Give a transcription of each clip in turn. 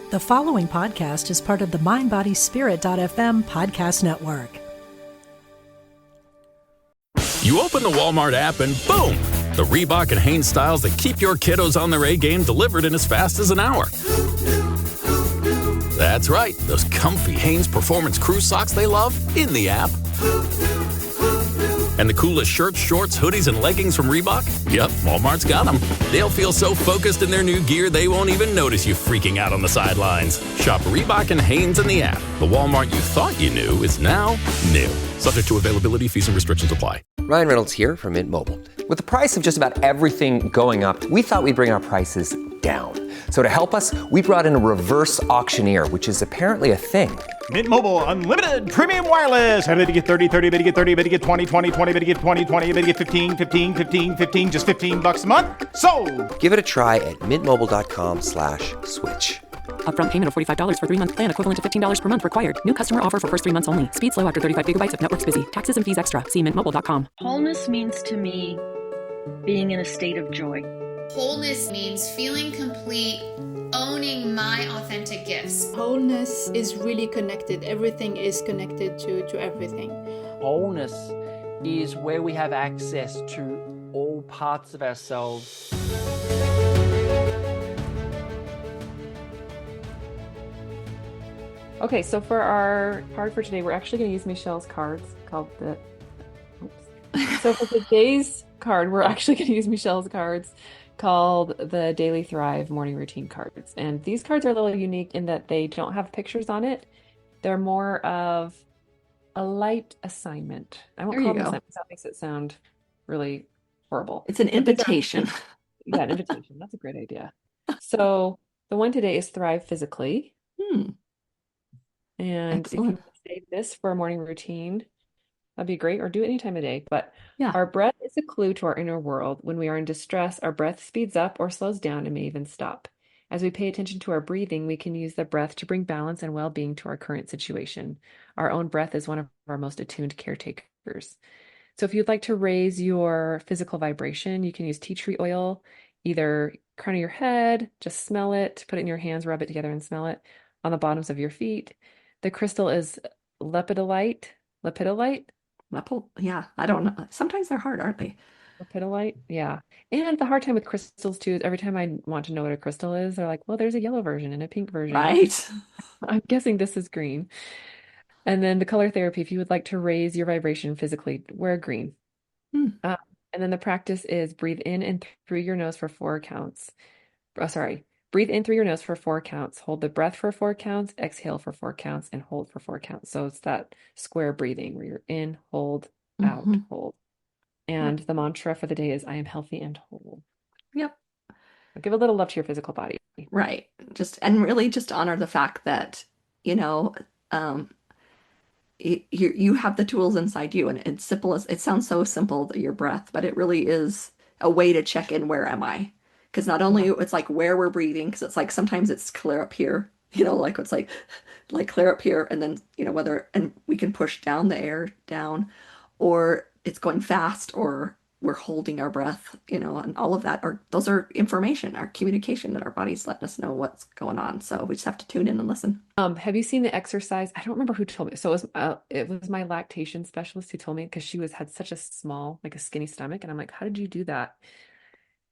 The following podcast is part of the MindBodySpirit.fm podcast network. You open the Walmart app and boom! The Reebok and Hanes styles that keep your kiddos on their A game delivered in as fast as an hour. That's right, those comfy Hanes Performance Crew socks they love in the app. And the coolest shirts, shorts, hoodies, and leggings from Reebok? Yep, Walmart's got them. They'll feel so focused in their new gear they won't even notice you freaking out on the sidelines. Shop Reebok and Hanes in the app. The Walmart you thought you knew is now new. Subject to availability, fees, and restrictions apply. Ryan Reynolds here from Mint Mobile. With the price of just about everything going up, we thought we'd bring our prices down. So to help us, we brought in a reverse auctioneer, which is apparently a thing. Mint Mobile Unlimited Premium Wireless. How to get 30, 30, bit to get 30, bit to get 20, 20, 20, bit to get 20, 20, bit to get 15, 15, 15, 15, just $15 a month? Sold! Give it a try at mintmobile.com/switch. Upfront payment of $45 for 3-month plan, equivalent to $15 per month required. New customer offer for first 3 months only. Speed slow after 35 gigabytes if network's busy. Taxes and fees extra. See mintmobile.com. Wholeness means to me being in a state of joy. Wholeness means feeling complete, owning my authentic gifts. Wholeness is really connected. Everything is connected to everything. Wholeness is where we have access to all parts of ourselves. Okay, so for our card for today, we're actually going to use Michelle's cards called the... Oops. So for today's card, we're actually going to use Michelle's cards called the Daily Thrive Morning Routine cards. And these cards are a little unique in that they don't have pictures on it. They're more of a light assignment. I won't call them assignments. That makes it sound really horrible. It's an invitation. Yeah, an invitation. That's a great idea. So the one today is Thrive Physically. And Excellent. if you save this for a morning routine, that'd be great, or do it any time of day. But Yeah. our breath is a clue to our inner world. When we are in distress, our breath speeds up or slows down and may even stop. As we pay attention to our breathing, we can use the breath to bring balance and well-being to our current situation. Our own breath is one of our most attuned caretakers. So if you'd like to raise your physical vibration, you can use tea tree oil, either crown of your head, just smell it, put it in your hands, rub it together and smell it on the bottoms of your feet. The crystal is lepidolite. Yeah, I don't know. Sometimes they're hard, aren't they? Lepidolite, yeah. And the hard time with crystals too is every time I want to know what a crystal is, they're like, well, there's a yellow version and a pink version. Right. I'm guessing this is green. And then the color therapy, if you would like to raise your vibration physically, wear green. And then the practice is breathe in and through your nose for 4 counts. Breathe in through your nose for 4 counts. Hold the breath for 4 counts. Exhale for 4 counts and hold for 4 counts. So it's that square breathing where you're in, hold, out, hold. And the mantra for the day is I am healthy and whole. Yep. Give a little love to your physical body. Right. And really just honor the fact that, you have the tools inside you, and it's simple as it sounds so simple, that your breath, but it really is a way to check in. Where am I? Because not only it's like where we're breathing, because it's like sometimes it's clear up here, like it's like clear up here, and then and we can push down the air down, or it's going fast, or we're holding our breath, and all of that those are information, our communication, that our body's letting us know what's going on. So we just have to tune in and listen. Have you seen the exercise? I don't remember who told me. So it was my lactation specialist who told me, because she had such a small, like a skinny stomach, and I'm like, how did you do that?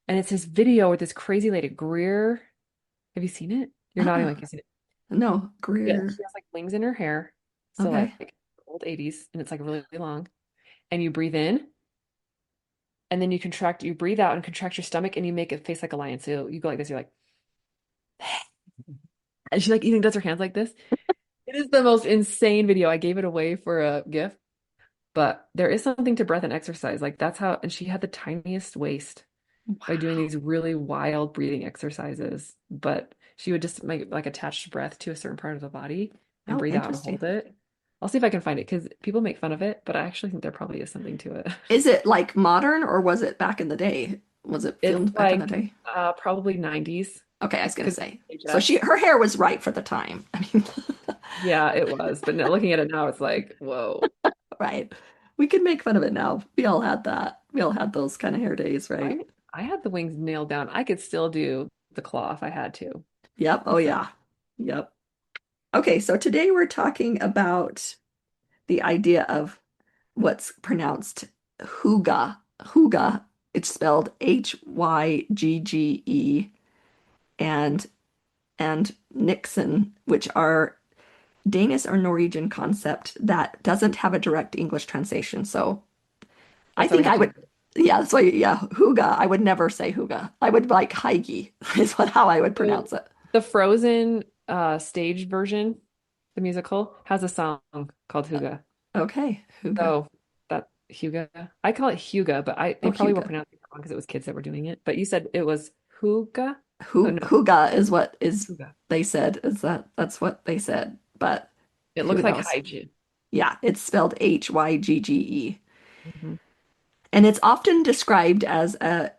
And it's this video with this crazy lady, Greer. Have you seen it? You're nodding like you've seen it. No, Greer. Yeah, she has like wings in her hair. So Okay. like old 80s, and it's like really long. And you breathe in, and then you breathe out and contract your stomach, and you make it face like a lion. So you go like this, you're like, and she even does her hands like this. It is the most insane video. I gave it away for a gift, but there is something to breath and exercise. Like that's how, and she had the tiniest waist by doing these really wild breathing exercises, but she would just make attach breath to a certain part of the body and breathe out and hold it. I'll see if I can find it, because people make fun of it, but I actually think there probably is something to it. Is it like modern, or was it back in the day? Was it filmed back in the day? Probably 90s. Okay, I was gonna say. So her hair was right for the time. I mean, yeah, it was. But looking at it now, it's like, whoa. Right. We can make fun of it now. We all had that. We all had those kind of hair days, right? I had the wings nailed down. I could still do the claw if I had to. Yep. Oh yeah. Yep. Okay, so today we're talking about the idea of what's pronounced Hygge. Hygge. It's spelled Hyggge, and Niksen, which are Danish or Norwegian concept that doesn't have a direct English translation. So I That's why we think have I to. would, yeah, so yeah, Hygge. I would never say Hygge. I would like Hygge is how I would So pronounce it. the Frozen stage version, the musical, has a song called Hygge. Okay, Hygge. So that Hygge, I call it Hygge, but Oh, they probably were Hygge. pronouncing it wrong because it was kids that were doing it. But you said it was Hygge? Oh no, Hygge is what is Hygge. they said. Is that's what they said, but It who looks like knows? Hygge. Yeah, it's spelled Hyggge. Hmm. And it's often described as a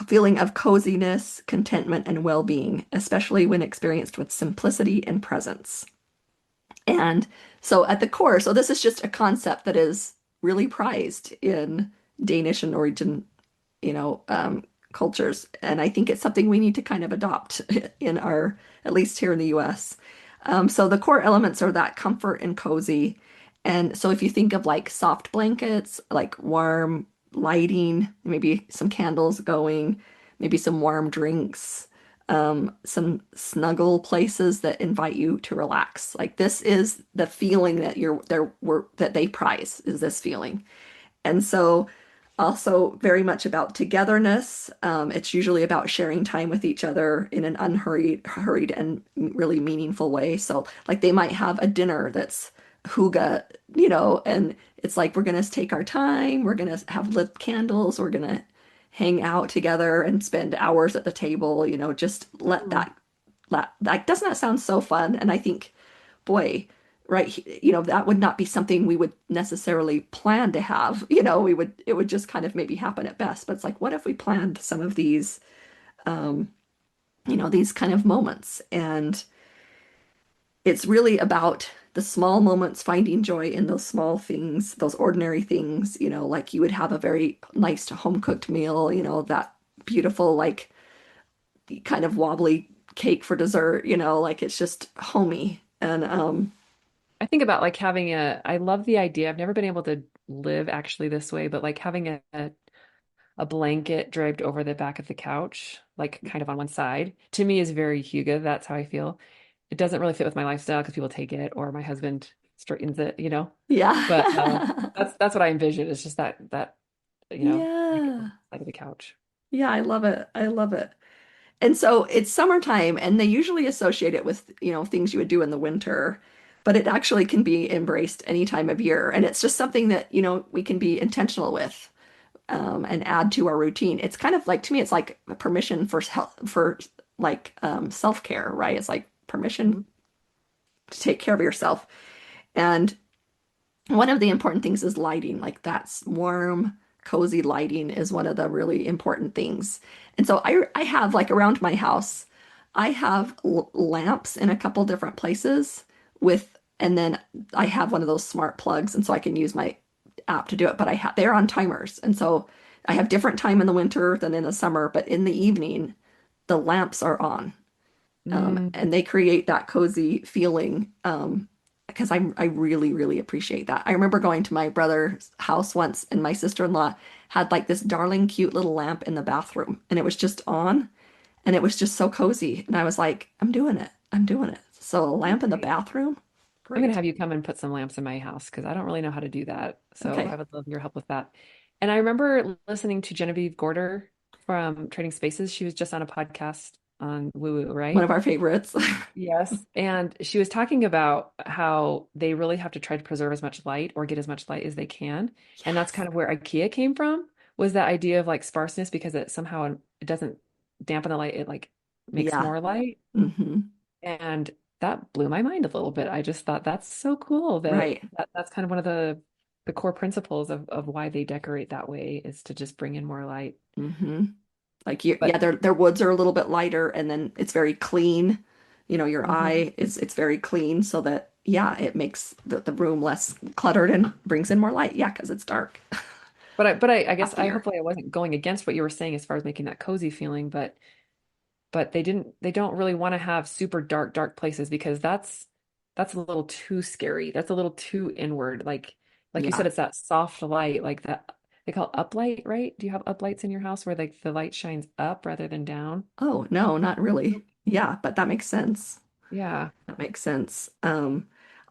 feeling of coziness, contentment, and well-being, especially when experienced with simplicity and presence. And so at the core, so this is just a concept that is really prized in Danish and Norwegian, cultures. And I think it's something we need to kind of adopt in our, at least here in the US. So the core elements are that comfort and cozy. And so if you think of like soft blankets, like warm lighting, maybe some candles going, maybe some warm drinks, some snuggle places that invite you to relax. Like this is the feeling that that they prize is this feeling. And so also very much about togetherness. It's usually about sharing time with each other in an hurried and really meaningful way. So like they might have a dinner that's hygge, and it's like we're gonna take our time, we're gonna have lit candles, we're gonna hang out together and spend hours at the table, just let that doesn't that sound so fun? And I think, boy, right, that would not be something we would necessarily plan to have. It would just kind of maybe happen at best. But it's like, what if we planned some of these, um, these kind of moments? And it's really about the small moments, finding joy in those small things, those ordinary things, like you would have a very nice home cooked meal, that beautiful, like kind of wobbly cake for dessert, like it's just homey. And I think about like having I love the idea. I've never been able to live actually this way, but like having a blanket draped over the back of the couch, like kind of on one side, to me is very Hygge. That's how I feel. It doesn't really fit with my lifestyle because people take it or my husband straightens it. But yeah. that's what I envision. It's just blanket on Yeah. the side of the couch. Yeah, I love it. I love it. And so it's summertime, and they usually associate it with, things you would do in the winter, but it actually can be embraced any time of year. And it's just something that, we can be intentional with, and add to our routine. It's kind of like, to me, it's like a permission for like self-care, right? It's like permission to take care of yourself. And one of the important things is lighting, like that's warm, cozy lighting is one of the really important things. And so I have like around my house, I have lamps in a couple different places and then I have one of those smart plugs, and so I can use my app to do it, but they're on timers. And so I have different time in the winter than in the summer, but in the evening, the lamps are on. Mm. And they create that cozy feeling, because I really, really appreciate that. I remember going to my brother's house once, and my sister-in-law had like this darling cute little lamp in the bathroom, and it was just on, and it was just so cozy. And I was like, I'm doing it. I'm doing it. So a lamp in the Great. bathroom, I'm gonna great. have you come and put some lamps in my house because I don't really know how to do that. So I Okay. would love your help with that. And I remember listening to Genevieve Gorder from Trading Spaces. She was just on a podcast on Woo Woo, One right? of our favorites. Yes. And she was talking about how they really have to try to preserve as much light or get as much light as they can. And that's Yes. kind of where IKEA came from, was that idea of like sparseness because it doesn't dampen the light, it like makes Yeah. more light. Hmm. And that blew my mind a little bit. I just thought that's so cool Right. that's kind of one of the core principles of why they decorate that way is to just bring in more light. Hmm. Like you, yeah, But their woods are a little bit lighter, and then it's very clean. Your mhm. eye is it's very clean, so that yeah, it makes the room less cluttered and brings in more light. Yeah, because it's dark. But I guess I Happier. hopefully I wasn't going against what you were saying as far as making that cozy feeling, but but they don't really want to have super dark places because that's a little too scary. That's a little too inward. Like you Yeah. said, it's that soft light, like that they call it uplight, right? Do you have uplights in your house where like the light shines up rather than down? Oh, no, not really. Yeah, but that makes sense. Yeah. That makes sense.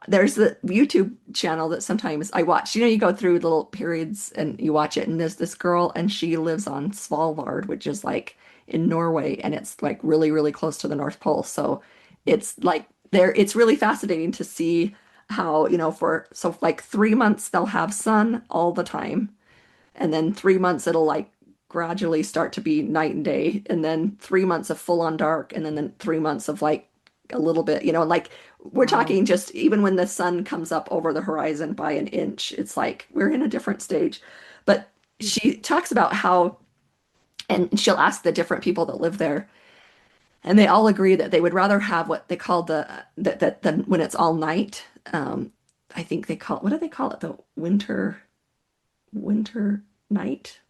There's the YouTube channel that sometimes I watch. You know, you go through little periods and you watch it, and there's this girl, and she lives on Svalbard, which is like in Norway, and it's like really, really close to the North Pole. So it's like there, it's really fascinating to see how, you know, so like 3 months they'll have sun all the time, and then 3 months it'll like gradually start to be night and day, and then 3 months of full on dark, and then 3 months of like a little bit, you know, like we're talking just even when the sun comes up over the horizon by an inch, it's like we're in a different stage. But she talks about how, and she'll ask the different people that live there, and they all agree that they would rather have what they call the when it's all night. I think they call, what do they call it? The winter night.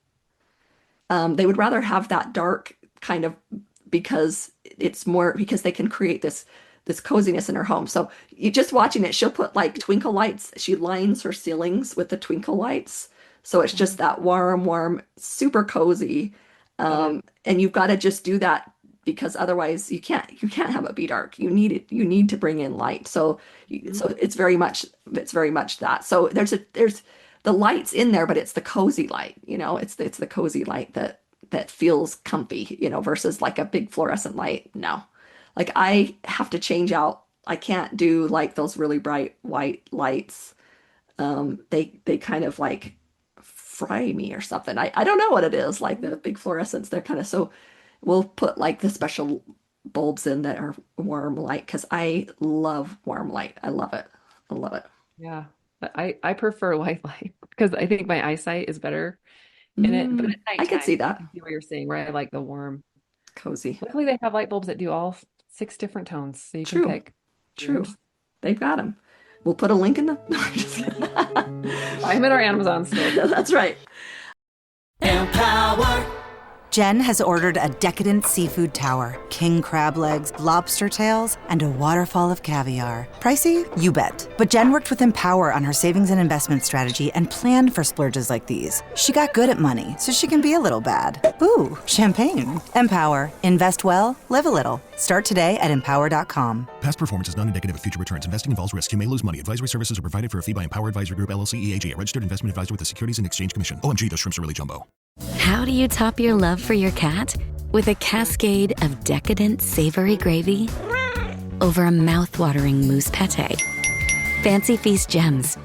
They would rather have that dark kind of, because it's more, because they can create this coziness in her home. So you just watching it, she'll put like twinkle lights. She lines her ceilings with the twinkle lights. So it's just that warm, super cozy. And you've got to just do that, because otherwise you can't have it be dark. You need it. You need to bring in light. So it's very much that. So there's the lights in there, but it's the cozy light, you know, it's the cozy light that feels comfy, you know, versus like a big fluorescent light. No, like I have to change out. I can't do like those really bright white lights. They kind of like fry me or something. I don't know what it is. Like the big fluorescents, they're kind of, so we'll put like the special bulbs in that are warm light, because I love warm light. I love it. I love it. Yeah. I prefer white light because I think my eyesight is better in it. But at I could nighttime, see that. I see what you're saying, right? I like the warm. Cozy. Luckily, they have light bulbs that do all 6 different tones, so you can True. pick. True. They've got them. We'll put a link in the. No, I'm just kidding. I'm at our Amazon store. That's right. Empower. Jen has ordered a decadent seafood tower, king crab legs, lobster tails, and a waterfall of caviar. Pricey? You bet. But Jen worked with Empower on her savings and investment strategy and planned for splurges like these. She got good at money, so she can be a little bad. Ooh, champagne. Empower. Invest well, live a little. Start today at empower.com. Past performance is not indicative of future returns. Investing involves risk. You may lose money. Advisory services are provided for a fee by Empower Advisory Group, LLC, EAG, a registered investment advisor with the Securities and Exchange Commission. OMG, those shrimps are really jumbo. How do you top your love for your cat? With a cascade of decadent savory gravy over a mouth-watering mousse pate. Fancy Feast gems.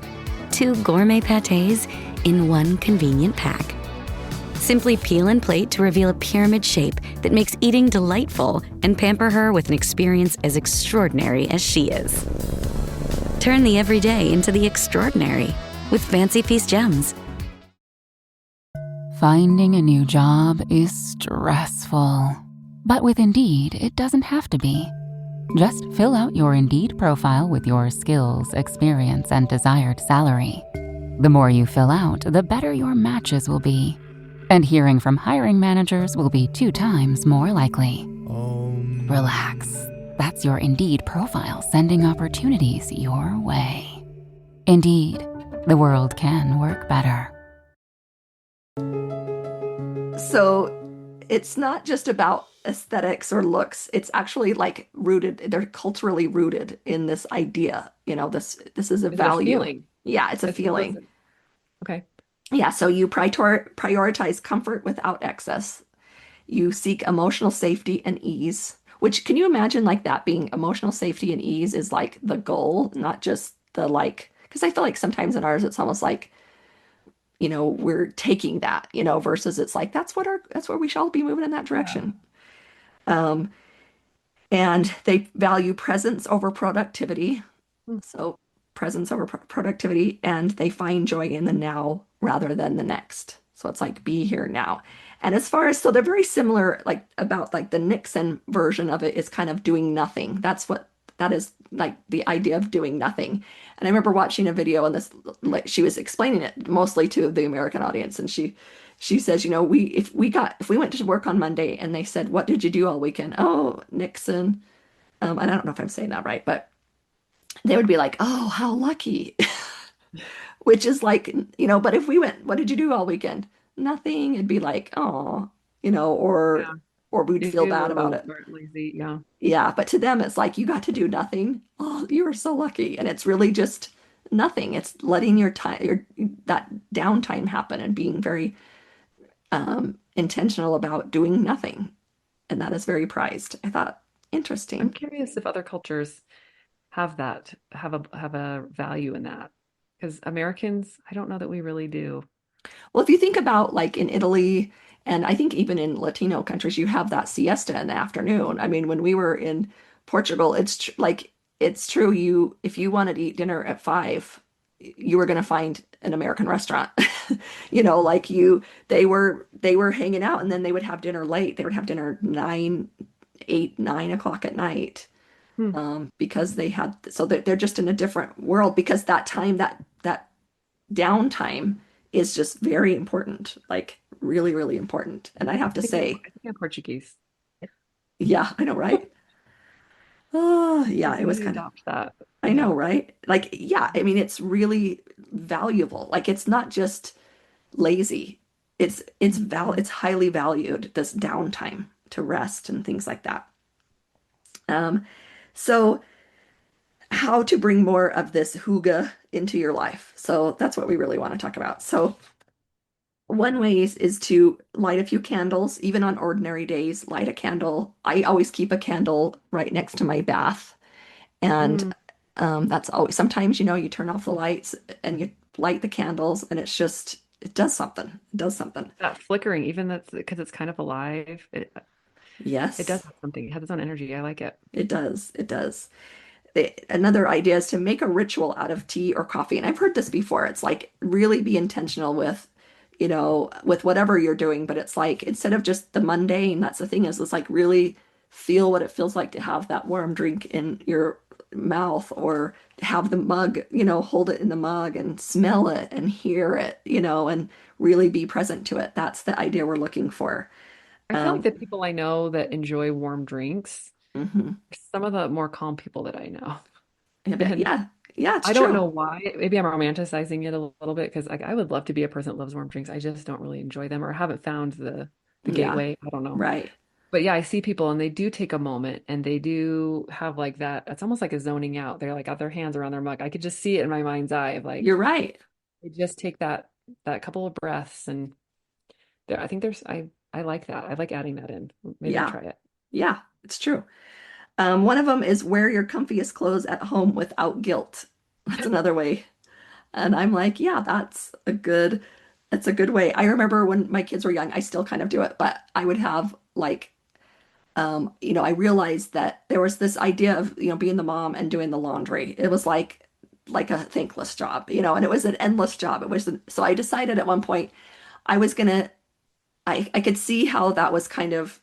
2 gourmet pâtés in one convenient pack. Simply peel and plate to reveal a pyramid shape that makes eating delightful and pamper her with an experience as extraordinary as she is. Turn the everyday into the extraordinary with Fancy Feast gems. Finding a new job is stressful. But with Indeed, it doesn't have to be. Just fill out your Indeed profile with your skills, experience, and desired salary. The more you fill out, the better your matches will be. And hearing from hiring managers will be 2 times more likely. Relax. That's your Indeed profile sending opportunities your way. Indeed, the world can work better. So it's not just about aesthetics or looks. It's actually like rooted, they're culturally rooted in this idea. You know, this is a value. Feeling. Yeah, it's a feeling. Okay. Yeah, so you prioritize comfort without excess. You seek emotional safety and ease, which, can you imagine like that being emotional safety and ease is like the goal, not just the like, because I feel like sometimes in ours it's almost like, you know, we're taking that, you know, versus it's like that's where we shall be moving in that direction. Yeah. And they value presence over productivity. So presence over productivity, and they find joy in the now rather than the next. So it's like be here now. And as far as, so they're very similar, like about like the Niksen version of it is kind of doing nothing. That is like the idea of doing nothing. And I remember watching a video on this, like she was explaining it mostly to the American audience, and she she says, if we went to work on Monday and they said, what did you do all weekend? Oh, Niksen. And I don't know if I'm saying that right, but they would be like, oh, how lucky. Which is like, but if we went, what did you do all weekend? Nothing. It'd be like, oh, Yeah. or we'd feel bad about Ew, it. or lazy. Yeah. Yeah, but to them, it's like you got to do nothing. Oh, you were so lucky. And it's really just nothing. It's letting your time, that downtime happen and being very intentional about doing nothing. And that is very prized. I thought, I'm interesting. curious if other cultures have a value in that. Because Americans, I don't know that we really do. Well, if you think about like in Italy, and I think even in Latino countries, you have that siesta in the afternoon. I mean, when we were in Portugal, it's true. If you wanted to eat dinner at 5, you were going to find an American restaurant. Like they were hanging out, and then they would have dinner late. They would have dinner 9 o'clock at night, Hmm. because they're just in a different world because that time that downtime is just very important, like really, really important. And I have to say, I think I'm Portuguese. yeah, I know, right? Oh, yeah, it We was need to kind of, adopt that. I Yeah. know, right? Like, yeah, I mean, it's really valuable. Like, it's not just lazy. It's highly valued, this downtime to rest and things like that. Um, so how to bring more of this hygge into your life. So that's what we really want to talk about. So one way is to light a few candles, even on ordinary days, light a candle. I always keep a candle right next to my bath. And Mm, that's always, sometimes, you turn off the lights and you light the candles and it does something. It does something. that flickering, even that's because it's kind of alive. It does Yes, have something. It has its own energy. I like it. it does. It does. Another idea is to make a ritual out of tea or coffee. And I've heard this before. It's like really be intentional with whatever you're doing. But it's like instead of just the mundane, that's the thing is it's like really feel what it feels like to have that warm drink in your mouth or have the mug, hold it in the mug and smell it and hear it, and really be present to it. That's the idea we're looking for. I feel like the people I know that enjoy warm drinks Mhm. are some of the more calm people that I know. I bet. And Yeah. Yeah, it's I don't know true. why. Maybe I'm romanticizing it a little bit because like I would love to be a person that loves warm drinks. I just don't really enjoy them or haven't found the Yeah. gateway. I don't know. Right. But yeah, I see people and they do take a moment and they do have like that. It's almost like a zoning out. They're like got their hands around their mug. I could just see it in my mind's eye of like You're right. they just take that couple of breaths and I think I like that. I like adding that in. Maybe I'll Yeah. try it. Yeah, it's true. One of them is wear your comfiest clothes at home without guilt. That's another way. And I'm like, yeah, that's a good way. I remember when my kids were young, I still kind of do it, but I would have like, I realized that there was this idea of, being the mom and doing the laundry. It was like a thankless job, and it was an endless job. So I decided at one point I was gonna, I could see how that was kind of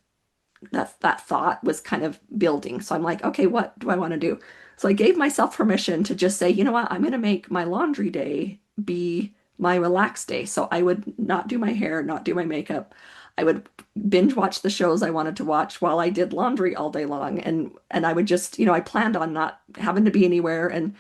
that thought was kind of building. So I'm like, okay, what do I want to do? So I gave myself permission to just say, you know what, I'm going to make my laundry day be my relaxed day. So I would not do my hair, not do my makeup. I would binge watch the shows I wanted to watch while I did laundry all day long. And I would just, I planned on not having to be anywhere. And,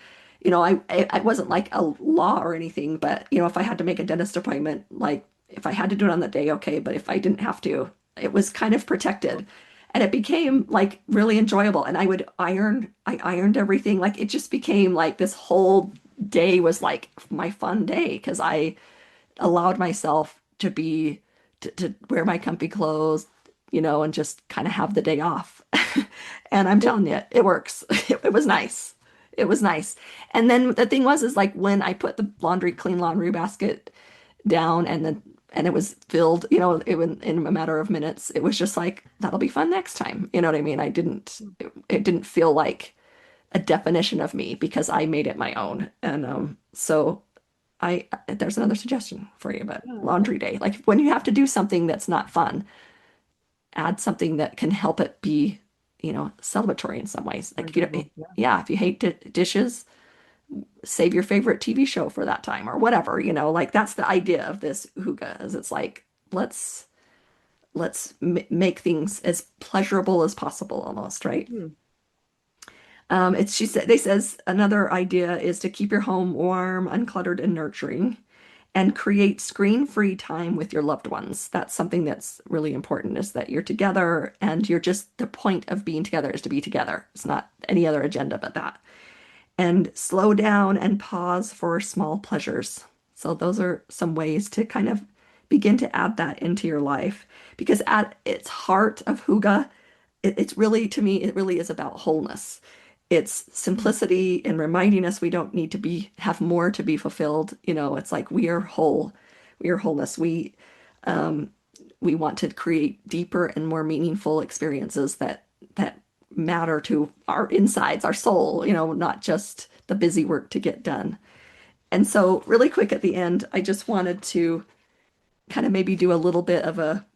I wasn't like a law or anything, but, if I had to make a dentist appointment, like if I had to do it on the day, okay. But if I didn't have to, it was kind of protected and it became like really enjoyable. And I ironed everything. Like it just became like this whole day was like my fun day because I allowed myself to wear my comfy clothes, and just kind of have the day off. And I'm telling you, it works. It was nice. It was nice. And then the thing is like when I put the clean laundry basket down and it was filled, in a matter of minutes. It was just like, that'll be fun next time. You know what I mean? It didn't feel like a definition of me because I made it my own. And so there's another suggestion for you, but laundry day, like when you have to do something that's not fun, add something that can help it be, celebratory in some ways. Like, yeah, if you hate dishes, save your favorite TV show for that time or whatever, like that's the idea of this hygge is it's like let's make things as pleasurable as possible, almost, right? They says another idea is to keep your home warm, uncluttered, and nurturing, and create screen-free time with your loved ones. That's something that's really important, is that you're together, and the point of being together is to be together. It's not any other agenda but that. And slow down and pause for small pleasures. So those are some ways to kind of begin to add that into your life, because at its heart of Hygge, it's really, to me, it really is about wholeness. It's simplicity and reminding us we don't need to have more to be fulfilled. It's like we are whole. We are wholeness. We want to create deeper and more meaningful experiences that matter to our insides, our soul, not just the busy work to get done. And so really quick at the end, I just wanted to kind of maybe do a little bit of a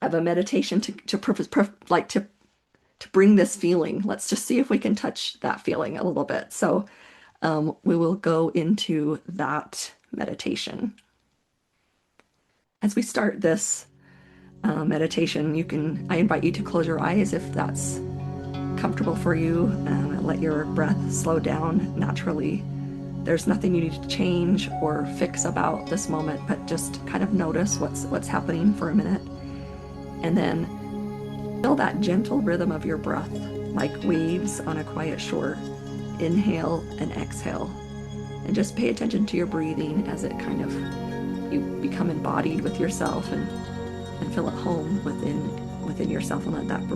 meditation to bring this feeling. Let's just see if we can touch that feeling a little bit. So we will go into that meditation. As we start this meditation, I invite you to close your eyes if that's comfortable for you. Let your breath slow down naturally. There's nothing you need to change or fix about this moment, but just kind of notice what's happening for a minute. And then feel that gentle rhythm of your breath, like waves on a quiet shore. Inhale and exhale. And just pay attention to your breathing as it kind of, you become embodied with yourself and feel at home within yourself, and let that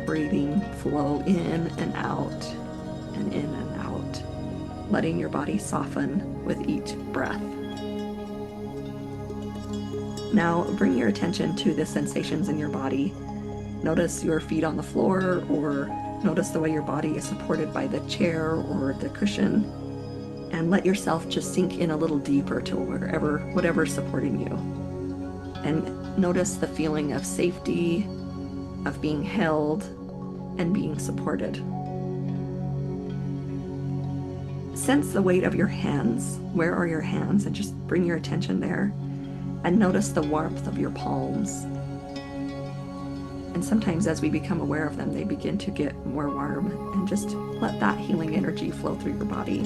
breathing flow in and out and in and out, letting your body soften with each breath. Now bring your attention to the sensations in your body. Notice your feet on the floor, or notice the way your body is supported by the chair or the cushion, and let yourself just sink in a little deeper to whatever's supporting you. And notice the feeling of safety, of being held, and being supported. Sense the weight of your hands. Where are your hands? And just bring your attention there. And notice the warmth of your palms. And sometimes as we become aware of them, they begin to get more warm, and just let that healing energy flow through your body.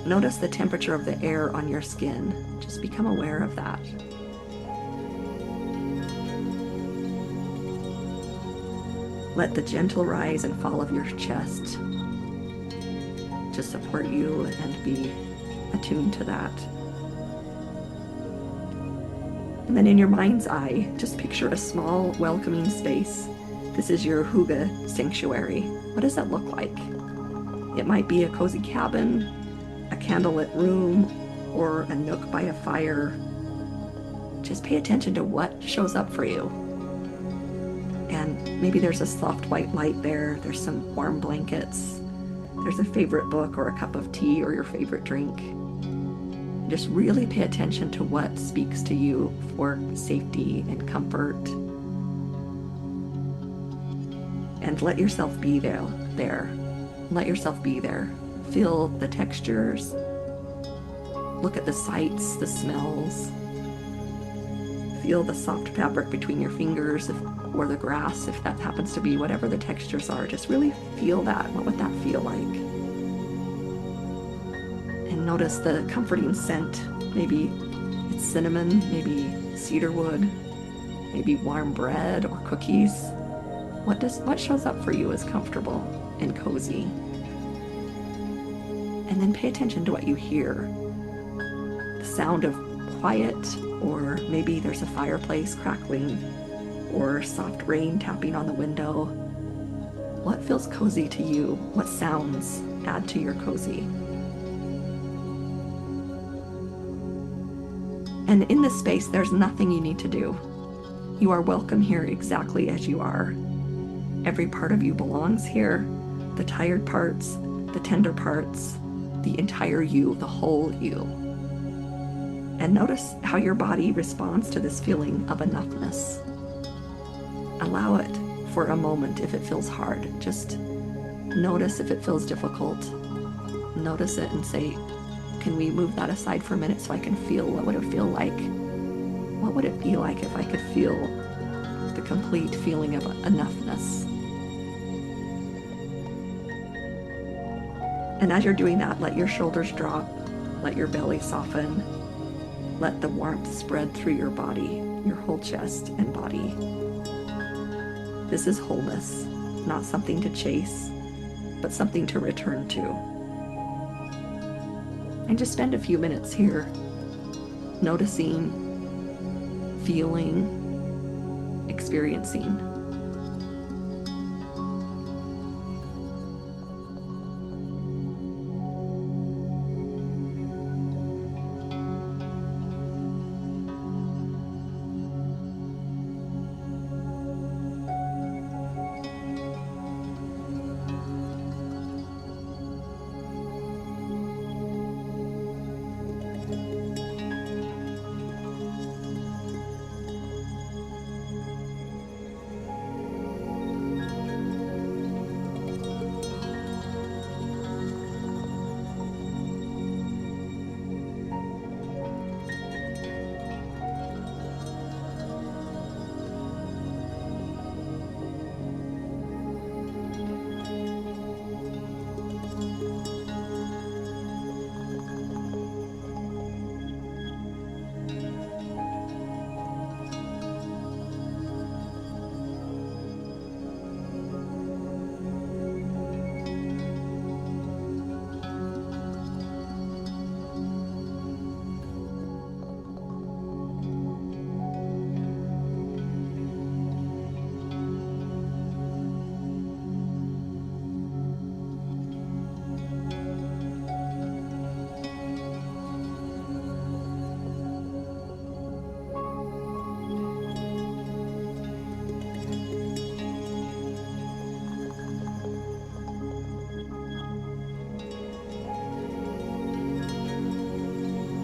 Notice the temperature of the air on your skin. Just become aware of that. Let the gentle rise and fall of your chest just support you and be attuned to that. And then in your mind's eye, just picture a small, welcoming space. This is your Hygge sanctuary. What does that look like? It might be a cozy cabin, a candlelit room, or a nook by a fire. Just pay attention to what shows up for you. And maybe there's a soft white light there. There's some warm blankets. There's a favorite book or a cup of tea or your favorite drink. Just really pay attention to what speaks to you for safety and comfort. And let yourself be there. Let yourself be there. Feel the textures. Look at the sights, the smells. Feel the soft fabric between your fingers or the grass, if that happens to be whatever the textures are. Just really feel that. What would that feel like? And notice the comforting scent. Maybe it's cinnamon, maybe cedarwood, maybe warm bread or cookies. What shows up for you as comfortable and cozy? And then pay attention to what you hear. The sound of quiet, or maybe there's a fireplace crackling, or soft rain tapping on the window. What feels cozy to you? What sounds add to your cozy? And in this space, there's nothing you need to do. You are welcome here exactly as you are. Every part of you belongs here. The tired parts, the tender parts, the entire you, the whole you. And notice how your body responds to this feeling of enoughness. Allow it for a moment if it feels hard. Just notice if it feels difficult. Notice it and say, can we move that aside for a minute so I can feel what would it feel like? What would it be like if I could feel the complete feeling of enoughness? And as you're doing that, let your shoulders drop, let your belly soften, let the warmth spread through your body, your whole chest and body. This is wholeness, not something to chase, but something to return to. And just spend a few minutes here, noticing, feeling, experiencing.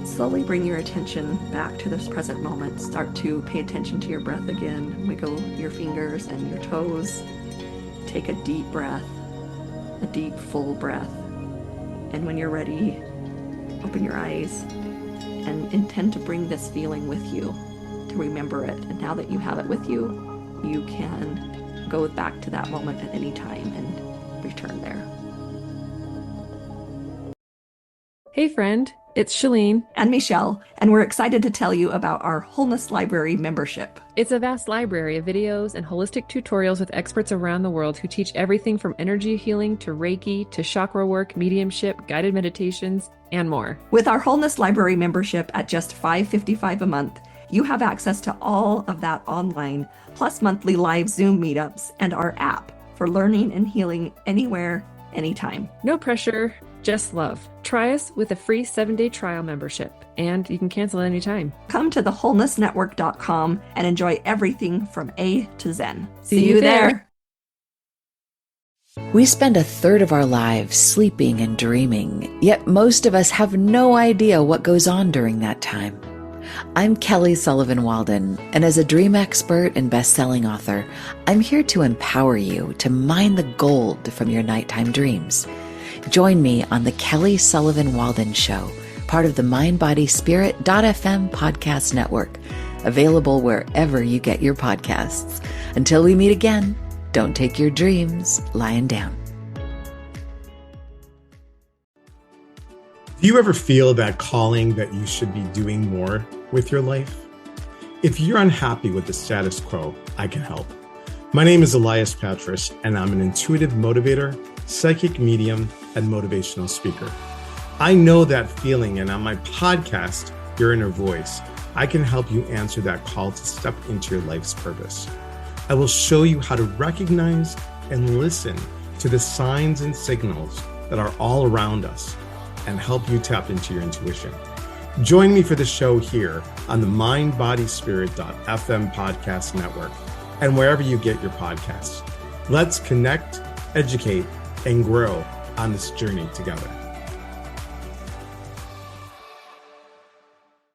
Slowly bring your attention back to this present moment. Start to pay attention to your breath again. Wiggle your fingers and your toes. Take a deep breath, a deep, full breath. And when you're ready, open your eyes and intend to bring this feeling with you, to remember it. And now that you have it with you, you can go back to that moment at any time and return there. Hey friend, it's Shalene and Michelle, and we're excited to tell you about our Wholeness Library membership. It's a vast library of videos and holistic tutorials with experts around the world who teach everything from energy healing to Reiki to chakra work, mediumship, guided meditations, and more. With our Wholeness Library membership at just $5.55 a month, you have access to all of that online, plus monthly live Zoom meetups and our app for learning and healing anywhere, anytime. No pressure, just love. Try us with a free 7-day trial membership, and you can cancel anytime. Come to thewholenessnetwork.com and enjoy everything from A to Zen. See you there. We spend a third of our lives sleeping and dreaming, yet most of us have no idea what goes on during that time. I'm Kelly Sullivan Walden, and as a dream expert and best-selling author, I'm here to empower you to mine the gold from your nighttime dreams. Join me on the Kelly Sullivan Walden Show, part of the mindbodyspirit.fm podcast network, available wherever you get your podcasts. Until we meet again, don't take your dreams lying down. Do you ever feel that calling that you should be doing more with your life? If you're unhappy with the status quo, I can help. My name is Elias Patras, and I'm an intuitive motivator, psychic medium, and motivational speaker. I know that feeling, and on my podcast, Your Inner Voice, I can help you answer that call to step into your life's purpose. I will show you how to recognize and listen to the signs and signals that are all around us and help you tap into your intuition. Join me for the show here on the mindbodyspirit.fm podcast network and wherever you get your podcasts. Let's connect, educate, and grow on this journey together.